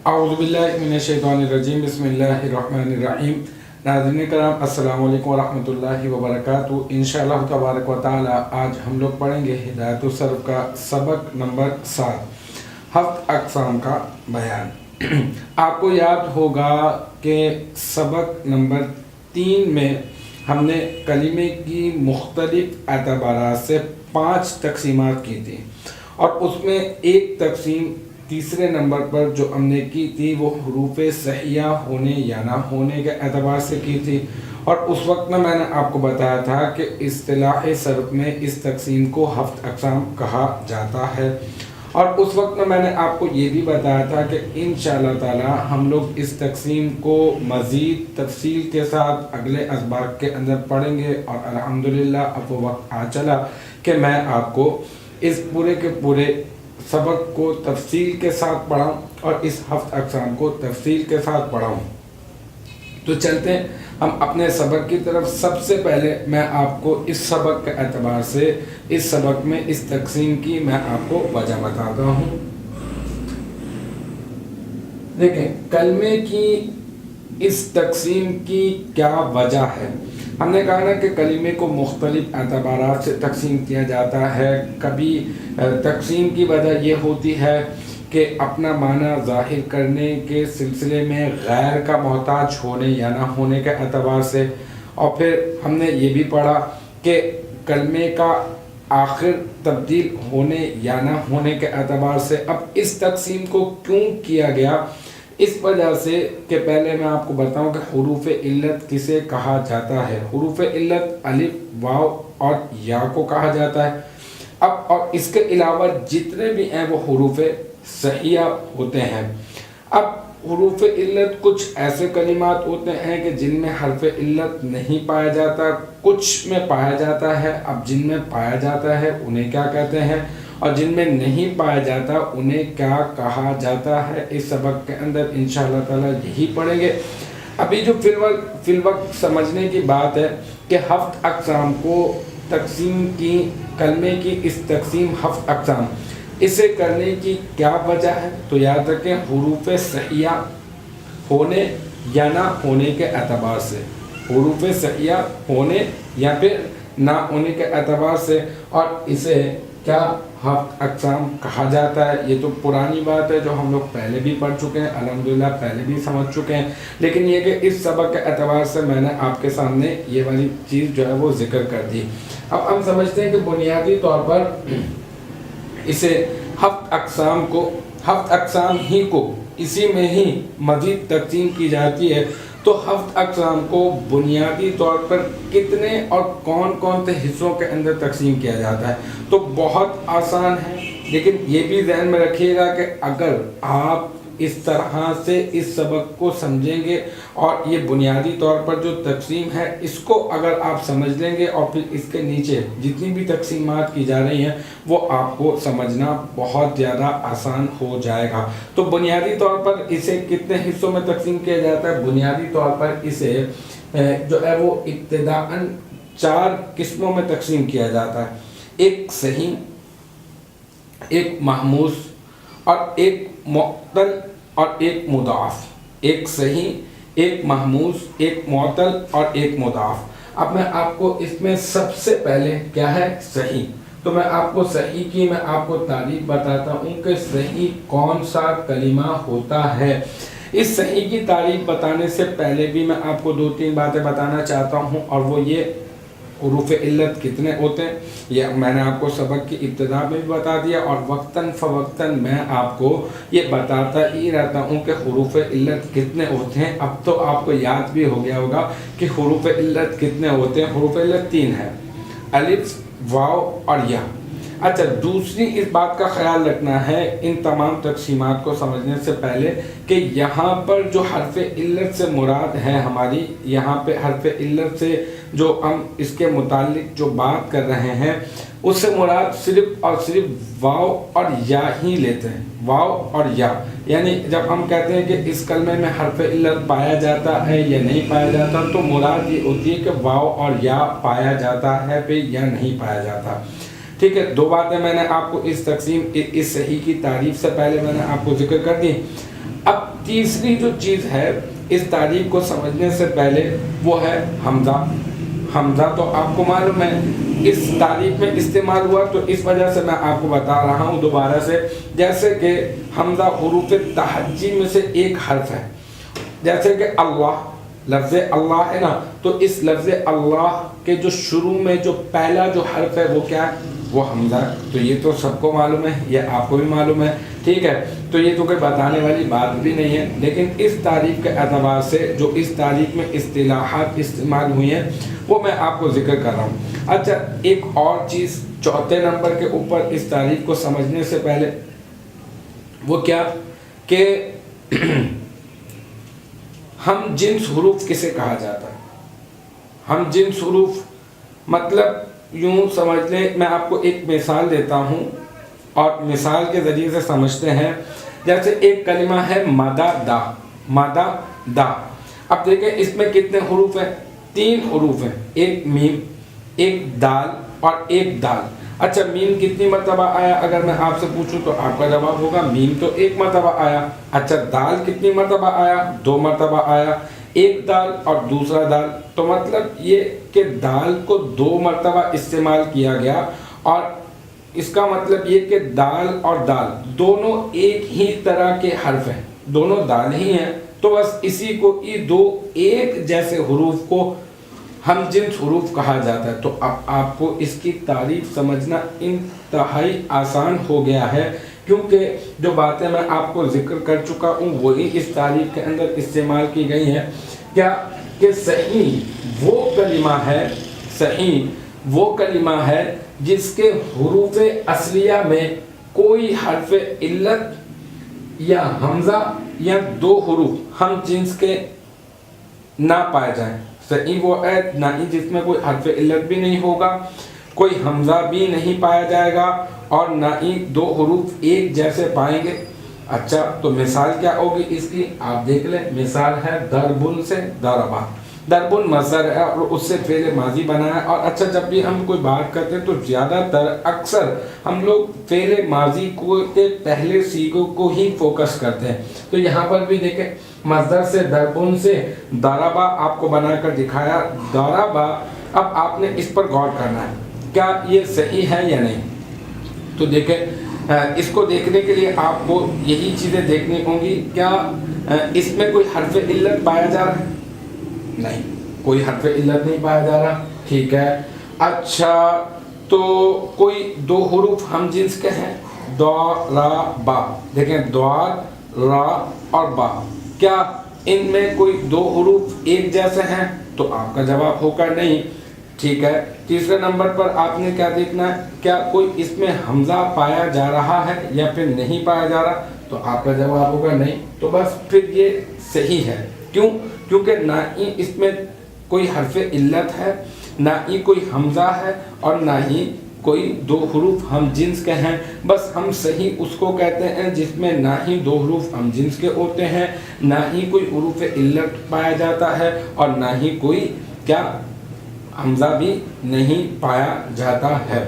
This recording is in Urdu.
اعوذ باللہ من الشیطان الرجیم، بسم اللہ الرحمن الرحیم۔ ناظرین کرام، السلام علیکم ورحمۃ اللہ وبرکاتہ۔ انشاءاللہ تبارک و تعالی آج ہم لوگ پڑھیں گے ہدایت الصرف کا سبق نمبر 7، ہفت اقسام کا بیان۔ آپ کو یاد ہوگا کہ سبق نمبر 3 میں ہم نے کلمے کی مختلف اعتبارات سے 5 تقسیمات کی تھی، اور اس میں ایک تقسیم تیسرے نمبر پر جو ہم نے کی تھی وہ حروف صحیحہ ہونے یا نہ ہونے کے اعتبار سے کی تھی، اور اس وقت میں نے آپ کو بتایا تھا کہ اصطلاح صرف میں اس تقسیم کو ہفت اقسام کہا جاتا ہے، اور اس وقت میں نے آپ کو یہ بھی بتایا تھا کہ انشاءاللہ تعالی ہم لوگ اس تقسیم کو مزید تفصیل کے ساتھ اگلے اسباق کے اندر پڑھیں گے، اور الحمدللہ اب وہ وقت آ چلا کہ میں آپ کو اس پورے کے پورے سبق کو تفصیل کے ساتھ پڑھاؤں اور اس ہفت اقسام کو تفصیل کے ساتھ پڑھاؤں۔ تو چلتے ہیں ہم اپنے سبق کی طرف۔ سب سے پہلے میں آپ کو اس سبق کے اعتبار سے اس سبق میں اس تقسیم کی میں آپ کو وجہ بتاتا ہوں۔ دیکھیں، کلمے کی اس تقسیم کی کیا وجہ ہے۔ ہم نے کہا نا کہ کلمے کو مختلف اعتبارات سے تقسیم کیا جاتا ہے۔ کبھی تقسیم کی وجہ یہ ہوتی ہے کہ اپنا معنی ظاہر کرنے کے سلسلے میں غیر کا محتاج ہونے یا نہ ہونے کے اعتبار سے، اور پھر ہم نے یہ بھی پڑھا کہ کلمے کا آخر تبدیل ہونے یا نہ ہونے کے اعتبار سے۔ اب اس تقسیم کو کیوں کیا گیا؟ اس وجہ سے کہ پہلے میں آپ کو بتاؤں کہ حروف علت کسے کہا جاتا ہے۔ حروف علت الف، واو اور یا کو کہا جاتا ہے۔ اب اور اس کے علاوہ جتنے بھی ہیں وہ حروف صحیحہ ہوتے ہیں۔ اب حروف علت کچھ ایسے کلمات ہوتے ہیں کہ جن میں حرف علت نہیں پایا جاتا، کچھ میں پایا جاتا ہے۔ اب جن میں پایا جاتا ہے انہیں کیا کہتے ہیں، اور جن میں نہیں پایا جاتا انہیں کیا کہا جاتا ہے، اس سبق کے اندر انشاءاللہ تعالی یہی پڑھیں گے۔ ابھی جو فی الوقت سمجھنے کی بات ہے کہ ہفت اقسام کو تقسیم کی، کلمے کی اس تقسیم ہفت اقسام، اسے کرنے کی کیا وجہ ہے؟ تو یاد رکھیں، حروف صحیحہ ہونے یا نہ ہونے کے اعتبار سے، حروف صحیحہ ہونے یا پھر نہ ہونے کے اعتبار سے، اور اسے کیا ہفت اقسام کہا جاتا ہے۔ یہ تو پرانی بات ہے جو ہم لوگ پہلے بھی پڑھ چکے ہیں، الحمدللہ پہلے بھی سمجھ چکے ہیں، لیکن یہ کہ اس سبق کے اعتبار سے میں نے آپ کے سامنے یہ والی چیز جو ہے وہ ذکر کر دی۔ اب ہم سمجھتے ہیں کہ بنیادی طور پر اسے ہفت اقسام ہی کو اسی میں ہی مزید تقسیم کی جاتی ہے۔ تو ہفت اقسام کو بنیادی طور پر کتنے اور کون کون سے حصوں کے اندر تقسیم کیا جاتا ہے؟ تو بہت آسان ہے، لیکن یہ بھی ذہن میں رکھیے گا کہ اگر آپ اس طرح سے اس سبق کو سمجھیں گے اور یہ بنیادی طور پر جو تقسیم ہے اس کو اگر آپ سمجھ لیں گے، اور پھر اس کے نیچے جتنی بھی تقسیمات کی جا رہی ہیں وہ آپ کو سمجھنا بہت زیادہ آسان ہو جائے گا۔ تو بنیادی طور پر اسے کتنے حصوں میں تقسیم کیا جاتا ہے؟ بنیادی طور پر اسے جو ہے وہ ابتداءً 4 قسموں میں تقسیم کیا جاتا ہے۔ ایک صحیح، ایک محموس، اور ایک معطل اور ایک مضاعف۔ ایک صحیح، ایک محموس، ایک معطل اور ایک مضاعف۔ اب میں آپ کو اس میں سب سے پہلے کیا ہے؟ صحیح۔ تو میں آپ کو صحیح کی میں آپ کو تعریف بتاتا ہوں کہ صحیح کون سا کلمہ ہوتا ہے۔ اس صحیح کی تعریف بتانے سے پہلے بھی میں آپ کو 2-3 باتیں بتانا چاہتا ہوں، اور وہ یہ حروف علت کتنے ہوتے ہیں یہ میں نے آپ کو سبق کی ابتدا میں بھی بتا دیا، اور وقتاً فوقتاً میں آپ کو یہ بتاتا ہی رہتا ہوں کہ حروف علت کتنے ہوتے ہیں۔ اب تو آپ کو یاد بھی ہو گیا ہوگا کہ حروف علت کتنے ہوتے ہیں۔ حروف علت 3 ہے، الف، واو اور یا۔ اچھا، دوسری اس بات کا خیال رکھنا ہے ان تمام تقسیمات کو سمجھنے سے پہلے کہ یہاں پر جو حرف علت سے مراد ہے ہماری، یہاں پہ حرف علت سے جو ہم اس کے متعلق جو بات کر رہے ہیں اس سے مراد صرف اور صرف واو اور یا ہی لیتے ہیں، واو اور یا، یعنی جب ہم کہتے ہیں کہ اس کلمے میں حرف علت پایا جاتا ہے یا نہیں پایا جاتا تو مراد یہ ہوتی ہے کہ واو اور یا پایا جاتا ہے پہ یا نہیں پایا جاتا. ٹھیک ہے، دو باتیں میں نے آپ کو اس تقسیم اس صحیح کی تعریف سے پہلے میں نے آپ کو ذکر کر دی. اب تیسری جو چیز ہے اس تعریف کو سمجھنے سے پہلے وہ ہے حمزہ. حمزہ تو آپ کو معلوم ہے اس تعریف میں استعمال ہوا، تو اس وجہ سے میں آپ کو بتا رہا ہوں دوبارہ سے. جیسے کہ حمزہ حروف تہجی میں سے ایک حرف ہے، جیسے کہ اللہ، لفظ اللہ ہے نا، تو اس لفظ اللہ کے جو شروع میں جو پہلا جو حرف ہے وہ کیا ہے؟ وہ حمزہ ہے. تو یہ تو سب کو معلوم ہے، یہ آپ کو بھی معلوم ہے. ٹھیک ہے، تو یہ تو کوئی بتانے والی بات بھی نہیں ہے. لیکن اس تعریف کے اعتبار سے جو اس تعریف میں اصطلاحات استعمال ہوئی ہیں وہ میں آپ کو ذکر کر رہا ہوں. اچھا، ایک اور چیز چوتھے نمبر کے اوپر اس تعریف کو سمجھنے سے پہلے وہ کیا کہ ہم جنس حروف کسے کہا جاتا ہے؟ ہم جنس حروف مطلب یوں سمجھ لیں، میں آپ کو ایک مثال دیتا ہوں اور مثال کے ذریعے سے سمجھتے ہیں. جیسے ایک کلمہ ہے مدہ دا، مدہ دا. اب دیکھیں اس میں کتنے حروف ہیں؟ 3 حروف ہیں، ایک میم، ایک دال اور ایک دال. اچھا، میم کتنی مرتبہ آیا اگر میں آپ سے پوچھوں تو آپ کا جواب ہوگا میم تو 1 مرتبہ آیا. اچھا، دال کتنی مرتبہ آیا؟ 2 مرتبہ آیا. ایک دال اور دوسرا دال، تو مطلب یہ کہ دال کو 2 مرتبہ استعمال کیا گیا، اور اس کا مطلب یہ کہ دال اور دال دونوں ایک ہی طرح کے حرف ہیں، دونوں دال ہی ہیں. تو بس اسی کو یہ 2 ایک جیسے حروف کو ہم جنس حروف کہا جاتا ہے. تو اب آپ کو اس کی تعریف سمجھنا انتہائی آسان ہو گیا ہے، کیونکہ جو باتیں میں آپ کو ذکر کر چکا ہوں وہی اس تعریف کے اندر استعمال کی گئی ہیں. کیا کہ صحیح وہ کلمہ ہے، صحیح وہ کلمہ ہے جس کے حروف اصلیہ میں کوئی حرف علت یا حمزہ یا 2 حروف ہم جنس کے نہ پائے جائیں. صحیح وہ ہے نہ ہی جس میں کوئی حرف علت بھی نہیں ہوگا، کوئی حمزہ بھی نہیں پایا جائے گا، اور نہ ہی 2 حروف ایک جیسے پائیں گے. اچھا، تو مثال کیا ہوگی اس کی؟ آپ دیکھ لیں. مثال ہے دربن سے دربا. دربن مصدر ہے اور اس سے فعل ماضی بنا ہے. اور اچھا، جب بھی ہم کوئی بات کرتے ہیں تو زیادہ تر اکثر ہم لوگ فعل ماضی کے پہلے سیغوں کو ہی فوکس کرتے ہیں. تو یہاں پر بھی دیکھیں مصدر سے دربن سے دربا آپ کو بنا کر دکھایا، دربا. اب آپ نے اس پر غور کرنا ہے کیا یہ صحیح ہے یا نہیں. تو دیکھیں اس کو دیکھنے کے لیے آپ کو یہی چیزیں دیکھنی ہوں گی. کیا اس میں کوئی حرف علت پایا جا رہا ہے؟ نہیں، کوئی حرف علت نہیں پایا جا رہا. ٹھیک ہے. اچھا، تو کوئی 2 حروف ہم جنس کے ہیں، دا را با. دیکھیں دعا را اور با، کیا ان میں کوئی 2 حروف ایک جیسے ہیں؟ تو آپ کا جواب ہوگا نہیں. ٹھیک ہے. تیسرے نمبر پر آپ نے کیا دیکھنا ہے؟ کیا کوئی اس میں حمزہ پایا جا رہا ہے یا پھر نہیں پایا جا رہا؟ تو آپ کا جواب ہوگا نہیں. تو بس پھر یہ صحیح ہے. کیوں؟ کیونکہ نہ ہی اس میں کوئی حرف علت ہے، نہ ہی کوئی حمزہ ہے، اور نہ ہی کوئی 2 حروف ہم جنس کے ہیں. بس ہم صحیح اس کو کہتے ہیں جس میں نہ ہی 2 حروف ہم جنس کے ہوتے ہیں، نہ ہی کوئی حروف علت پایا جاتا ہے، اور نہ ہی کوئی کیا حمزہ بھی نہیں پایا جاتا ہے.